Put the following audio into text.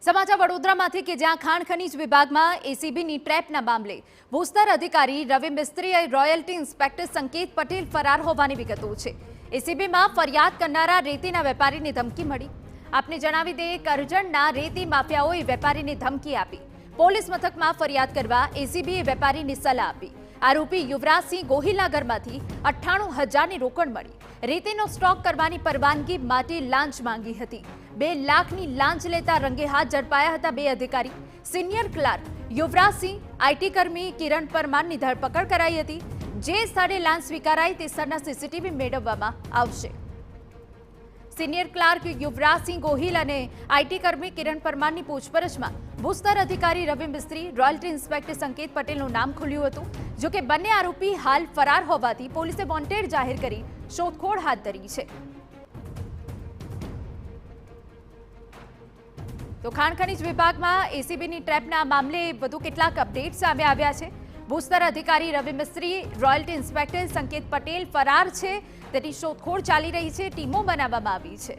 સમાચાર વડોદરામાંથી કે જ્યાં ખાણ ખનીજ વિભાગમાં એસીબીની ટ્રેપના મામલે ભૂસ્તર અધિકારી રવિ મિસ્ત્રી રોયલ્ટી ઇન્સ્પેક્ટર સંકેત પટેલ ફરાર હોવાની વિગતો છે। એસીબીમાં ફરિયાદ કરનારા રેતીના વેપારીની ધમકી મળી। આપને જણાવી દઈએ, કરજણના રેતી માફિયાઓએ વેપારીને ધમકી આપી પોલીસ મથકમાં ફરિયાદ કરવા એસીબીએ વેપારીની સલાહ આપી। આરોપી યુવરાજસિંહ ગોહિલના ઘરમાંથી 98,000ની રોકડ મળી। રેતીનો સ્ટોક કરવાની પરવાનગી માટે લાંચ માંગી હતી। 2 લાખની લાંચ લેતા રંગે હાથ ઝડપાયા હતા 2 અધિકારી। સિનિયર ક્લાર્ક યુવરાજસિંહ, આઈટી કર્મી કિરણ પરમારની ધરપકડ કરાઈ હતી। જે સ્થળે લાંચ સ્વીકારાઈ તે સ્થળના સીસીટીવી મેળવવામાં આવશે। સિનિયર ક્લાર્ક યુવરાજસિંહ ગોહિલ અને આઈટી કર્મી કિરણ પરમારની પૂછપરછમાં ભૂસ્તર અધિકારી રવિ મિસ્ત્રી, રોયલ્ટી ઇન્સ્પેક્ટર સંકેત પટેલનું નામ ખુલ્યું હતું। જોકે બંને આરોપી હાલ ફરાર હોવાથી પોલીસે વોન્ટેડ જાહેર કરી શોધખોળ હાથ ધરી છે। તો ખાણ ખનીજ વિભાગમાં એસીબીની ટ્રેપના મામલે વધુ કેટલાક અપડેટ સામે આવ્યા છે। ભૂસ્તર અધિકારી રવિ મિસ્ત્રી, રોયલ્ટી ઇન્સ્પેક્ટર સંકેત પટેલ ફરાર છે, તેની શોધખોળ ચાલી રહી છે, ટીમો બનાવવામાં આવી છે।